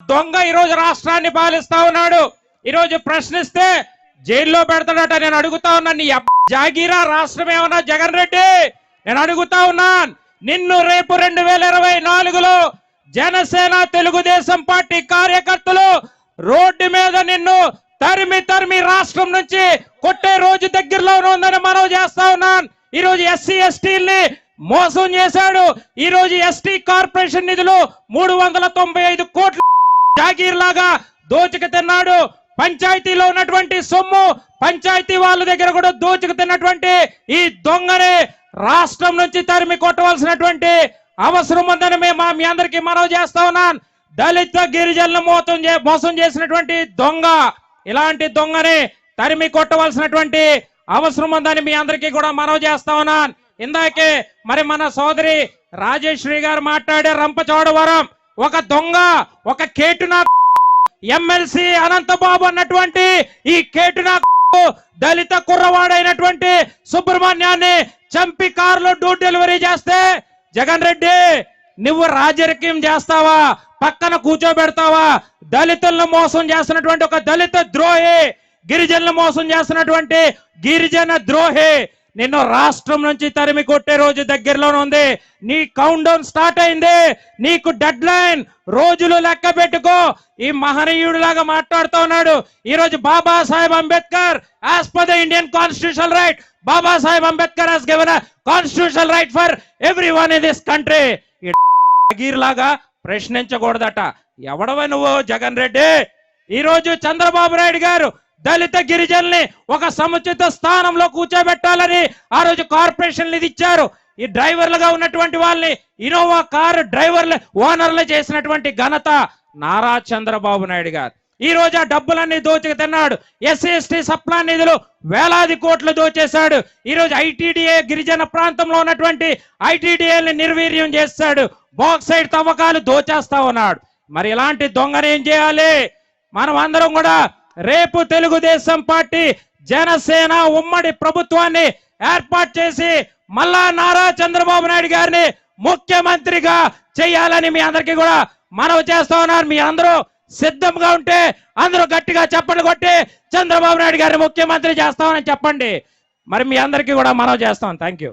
దొంగ ఈ రోజు రాష్ట్రాన్ని పాలిస్తా ఉన్నాడు. ఈ రోజు ప్రశ్నిస్తే జైల్లో పెడతాడట. నేను అడుగుతా ఉన్నా, నీ జాగీరా రాష్ట్రం ఏమన్నా జగన్ రెడ్డి? నేను అడుగుతా ఉన్నాను, నిన్ను రేపు 2024లో జనసేన తెలుగుదేశం పార్టీ కార్యకర్తలు రోడ్డు మీద నిన్ను తరిమి తరిమి రాష్ట్రం నుంచి కొట్టే రోజు దగ్గరలోనే ఉందని మనవి చేస్తా ఉన్నాను. ఈ రోజు ఎస్సీ ఎస్టీల్ని మోసం చేశాడు. ఈ రోజు ఎస్టీ కార్పొరేషన్ నిధులు 395 కోట్ల జాగీర్ లాగా దోచుకు తిన్నాడు. పంచాయతీలో ఉన్నటువంటి సొమ్ము పంచాయతీ వాళ్ళ దగ్గర కూడా దోచుకు తిన్నటువంటి ఈ దొంగని రాష్ట్రం నుంచి తరిమి కొట్టవలసినటువంటి అవసరం ఉందని మీ అందరికీ మనవి చేస్తా ఉన్నాను. దళిత గిరిజనులు మోసం చేసినటువంటి దొంగ, ఇలాంటి దొంగని తరిమి కొట్టవలసినటువంటి అవసరం ఉందని మీ అందరికీ కూడా మనవి చేస్తా ఉన్నాను. ఇందాకే మరి మన సోదరి రాజేశ్వరి గారు మాట్లాడే రంపచోడవరం ఒక దొంగ, ఒక కేటునా ఎమ్మెల్సీ అనంతబాబు అన్నటువంటి ఈ కేటునా దళిత కుర్రవాడైనటువంటి సుబ్రహ్మణ్యాన్ని చంపి కారులో డోర్ డెలివరీ చేస్తే జగన్ రెడ్డి నువ్వు రాజకీయం చేస్తావా, పక్కన కూర్చోబెడతావా? దళితులను మోసం చేస్తున్నటువంటి ఒక దళిత ద్రోహి, గిరిజనులు మోసం చేస్తున్నటువంటి గిరిజన ద్రోహి నిన్ను రాష్ట్రం నుంచి తరిమి కొట్టే రోజు దగ్గరలోనే ఉంది. నీ కౌంట్ డౌన్ స్టార్ట్ అయింది. నీకు డెడ్ లైన్ రోజులు లెక్క పెట్టుకో. ఈ మహనీయుడు లాగా మాట్లాడుతూ ఉన్నాడు. ఈ రోజు Babasaheb Ambedkar as per the Indian constitutional right, Babasaheb Ambedkar has given a constitutional right for everyone in this country. లాగా ప్రశ్నించకూడదట. ఎవడవ నువ్వు జగన్ రెడ్డి? ఈ రోజు చంద్రబాబు నాయుడు గారు దళిత గిరిజనుల్ని ఒక సముచిత స్థానంలో కూర్చోబెట్టాలని ఆ రోజు కార్పొరేషన్లు ఇది ఇచ్చారు. ఈ డ్రైవర్లుగా ఉన్నటువంటి వాళ్ళని ఇన్నోవా కారు డ్రైవర్లు ఓనర్లు చేసినటువంటి ఘనత నారా చంద్రబాబు నాయుడు గారు. ఈ రోజు ఆ డబ్బులన్నీ దోచుకు తిన్నాడు. ఎస్సీ ఎస్టీ సప్లా నిధులు వేలాది కోట్లు దోచేశాడు. ఈ రోజు ఐటీడీఏ గిరిజన ప్రాంతంలో ఉన్నటువంటి ఐటీడీఏని నిర్వీర్యం చేస్తాడు. బాక్సైడ్ తవ్వకాలు దోచేస్తా ఉన్నాడు. మరి ఇలాంటి దొంగను ఏం చేయాలి? మనం అందరం కూడా రేపు తెలుగుదేశం పార్టీ జనసేన ఉమ్మడి ప్రభుత్వాన్ని ఏర్పాటు చేసి మళ్ళా నారా చంద్రబాబు నాయుడు గారిని ముఖ్యమంత్రిగా చేయాలని మీ అందరికీ కూడా మనవి చేస్తా ఉన్నారు. మీ అందరూ సిద్ధంగా ఉంటే అందరూ గట్టిగా చప్పట్లు కొట్టి చంద్రబాబు నాయుడు గారిని ముఖ్యమంత్రి చేస్తామని చెప్పండి. మరి మీ అందరికీ కూడా మనవి చేస్తాం. Thank you.